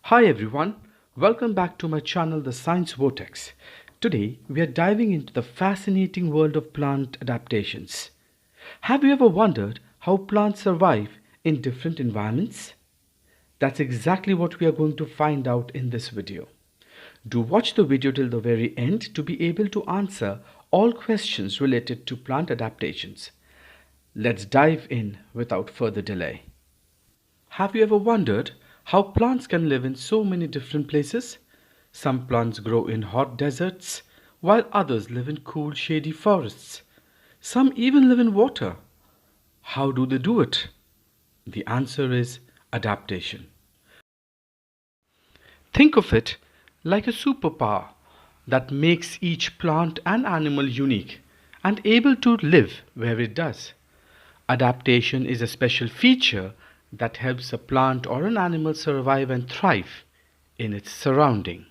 Hi everyone, welcome back to my channel The Science Vortex. Today we are diving into the fascinating world of plant adaptations. Have you ever wondered how plants survive in different environments? That's exactly what we are going to find out in this video. Do watch the video till the very end to be able to answer all questions related to plant adaptations. Let's dive in without further delay. Have you ever wondered how plants can live in so many different places? Some plants grow in hot deserts, while others live in cool, shady forests. Some even live in water. How do they do it? The answer is adaptation. Think of it like a superpower that makes each plant and animal unique and able to live where it does. Adaptation is a special feature that helps a plant or an animal survive and thrive in its surrounding.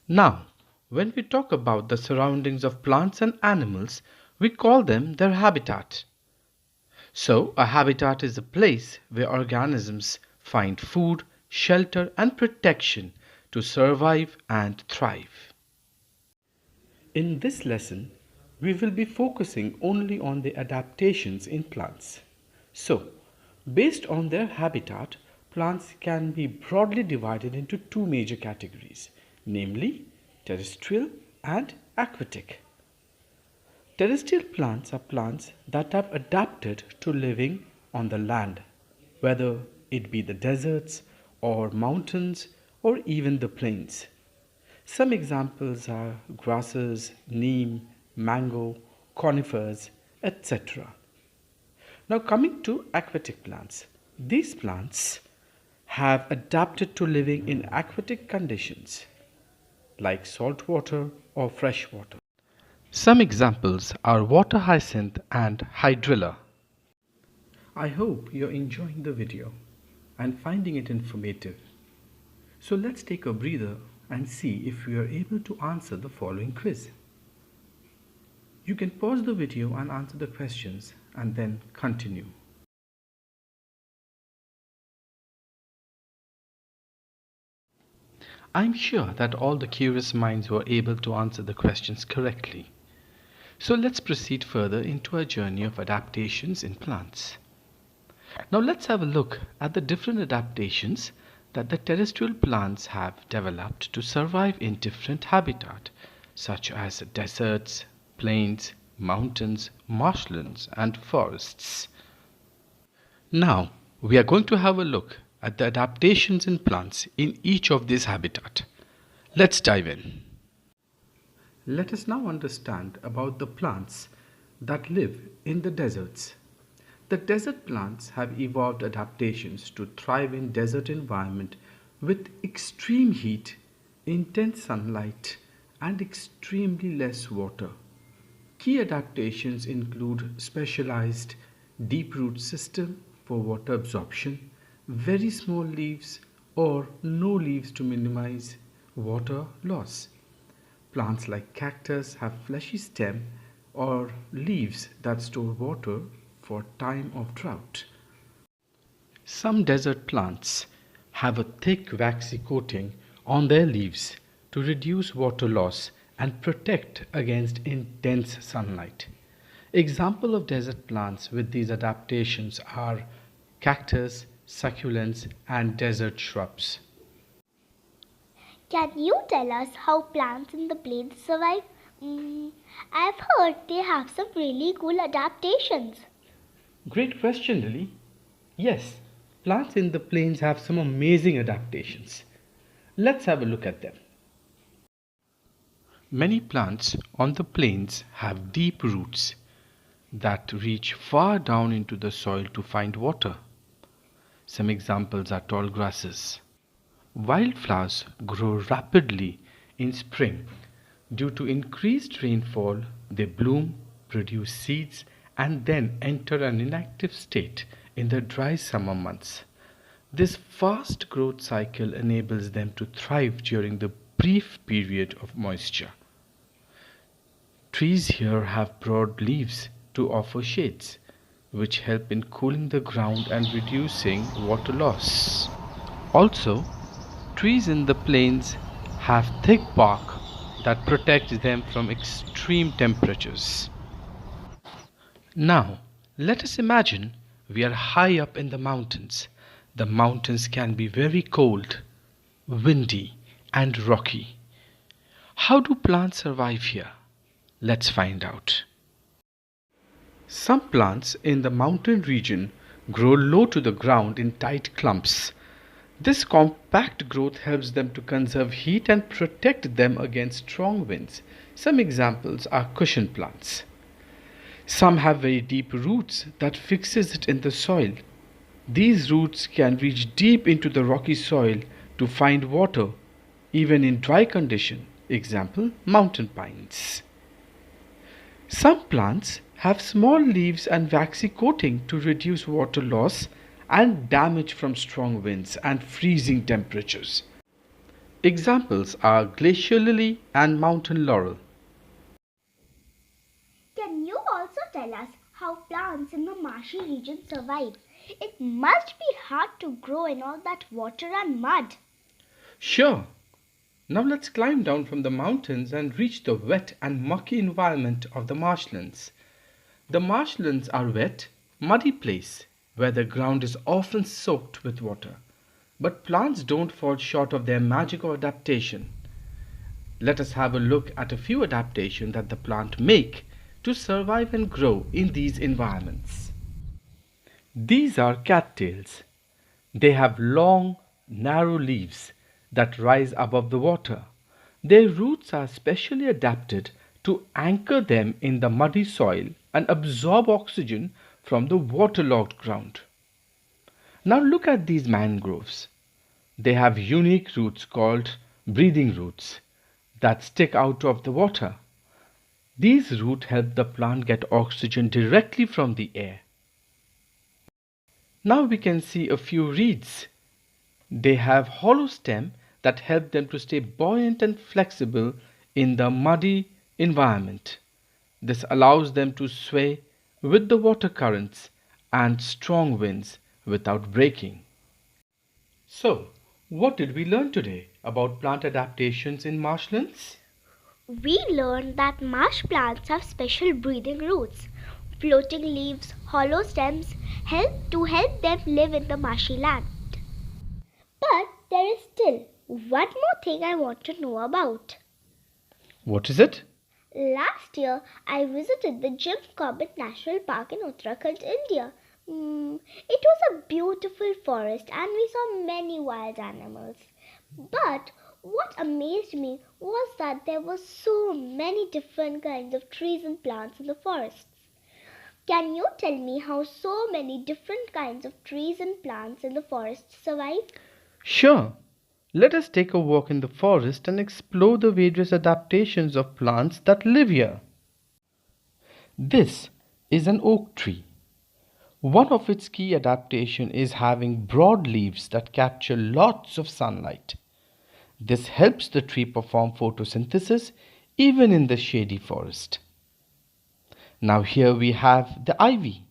Now, when we talk about the surroundings of plants and animals, we call them their habitat. So, a habitat is a place where organisms find food, shelter, and protection to survive and thrive. In this lesson, we will be focusing only on the adaptations in plants. So, based on their habitat, plants can be broadly divided into two major categories, namely terrestrial and aquatic. Terrestrial plants are plants that have adapted to living on the land, whether it be the deserts or mountains or even the plains. Some examples are grasses, neem, mango, conifers, etc. Now coming to aquatic plants. These plants have adapted to living in aquatic conditions like salt water or fresh water. Some examples are water hyacinth and hydrilla. I hope you're enjoying the video and finding it informative. So let's take a breather and see if we are able to answer the following quiz. You can pause the video and answer the questions and then continue. I'm sure that all the curious minds were able to answer the questions correctly. So let's proceed further into our journey of adaptations in plants. Now let's have a look at the different adaptations that the terrestrial plants have developed to survive in different habitats, such as deserts, plains, mountains, marshlands, and forests. Now, we are going to have a look at the adaptations in plants in each of these habitats. Let's dive in. Let us now understand about the plants that live in the deserts. The desert plants have evolved adaptations to thrive in desert environment with extreme heat, intense sunlight, and extremely less water. Key adaptations include specialized deep root system for water absorption, very small leaves or no leaves to minimize water loss. Plants like cactus have fleshy stem or leaves that store water for time of drought. Some desert plants have a thick waxy coating on their leaves to reduce water loss and protect against intense sunlight. Examples of desert plants with these adaptations are cactus, succulents, and desert shrubs. Can you tell us how plants in the plains survive? I've heard they have some really cool adaptations. Great question, Lily. Yes, plants in the plains have some amazing adaptations. Let's have a look at them. Many plants on the plains have deep roots that reach far down into the soil to find water. Some examples are tall grasses. Wildflowers grow rapidly in spring. Due to increased rainfall, they bloom, produce seeds, and then enter an inactive state in the dry summer months. This fast growth cycle enables them to thrive during the brief period of moisture. Trees here have broad leaves to offer shades, which help in cooling the ground and reducing water loss. Also, trees in the plains have thick bark that protects them from extreme temperatures. Now, let us imagine we are high up in the mountains. The mountains can be very cold, windy, and rocky. How do plants survive here? Let's find out. Some plants in the mountain region grow low to the ground in tight clumps. This compact growth helps them to conserve heat and protect them against strong winds. Some examples are cushion plants. Some have very deep roots that fixes it in the soil. These roots can reach deep into the rocky soil to find water, even in dry condition. Example, mountain pines. Some plants have small leaves and waxy coating to reduce water loss and damage from strong winds and freezing temperatures. Examples are glacier lily and mountain laurel. Can you also tell us how plants in the marshy region survive? It must be hard to grow in all that water and mud. Sure. Now let's climb down from the mountains and reach the wet and mucky environment of the marshlands. The marshlands are wet, muddy place where the ground is often soaked with water. But plants don't fall short of their magic of adaptation. Let us have a look at a few adaptations that the plant make to survive and grow in these environments. These are cattails. They have long, narrow leaves that rise above the water. Their roots are specially adapted to anchor them in the muddy soil and absorb oxygen from the waterlogged ground. Now look at these mangroves. They have unique roots called breathing roots that stick out of the water. These roots help the plant get oxygen directly from the air. Now we can see a few reeds. They have hollow stem that help them to stay buoyant and flexible in the muddy environment. This allows them to sway with the water currents and strong winds without breaking. So, what did we learn today about plant adaptations in marshlands? We learned that marsh plants have special breathing roots. Floating leaves, hollow stems help them live in the marshy land. But there is still one more thing I want to know about. What is it? Last year, I visited the Jim Corbett National Park in Uttarakhand, India. It was a beautiful forest and we saw many wild animals. But what amazed me was that there were so many different kinds of trees and plants in the forests. Can you tell me how so many different kinds of trees and plants in the forest survive? Sure. Let us take a walk in the forest and explore the various adaptations of plants that live here. This is an oak tree. One of its key adaptations is having broad leaves that capture lots of sunlight. This helps the tree perform photosynthesis even in the shady forest. Now here we have the ivy.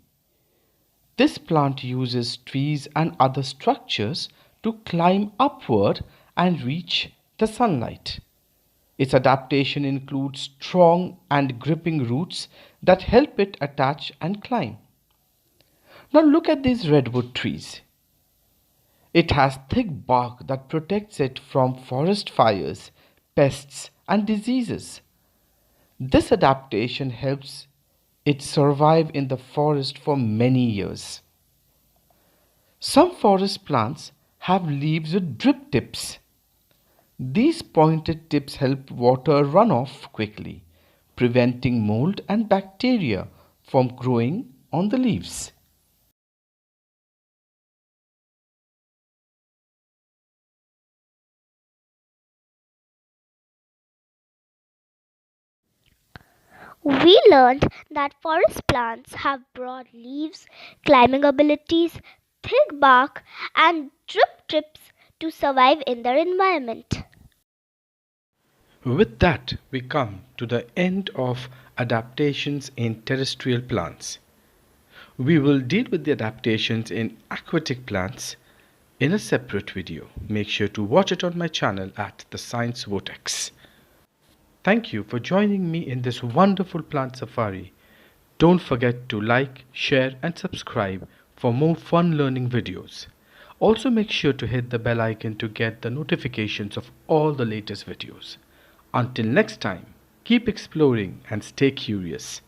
This plant uses trees and other structures to climb upward and reach the sunlight. Its adaptation includes strong and gripping roots that help it attach and climb. Now look at these redwood trees. It has thick bark that protects it from forest fires, pests, and diseases. This adaptation helps it survive in the forest for many years. Some forest plants have leaves with drip tips. These pointed tips help water run off quickly, preventing mold and bacteria from growing on the leaves. We learned that forest plants have broad leaves, climbing abilities, thick bark, and drip tips to survive in their environment. With that, we come to the end of adaptations in terrestrial plants. We will deal with the adaptations in aquatic plants in a separate video. Make sure to watch it on my channel at the Science Vortex. Thank you for joining me in this wonderful plant safari. Don't forget to like, share and subscribe for more fun learning videos. Also make sure to hit the bell icon to get the notifications of all the latest videos. Until next time, keep exploring and stay curious.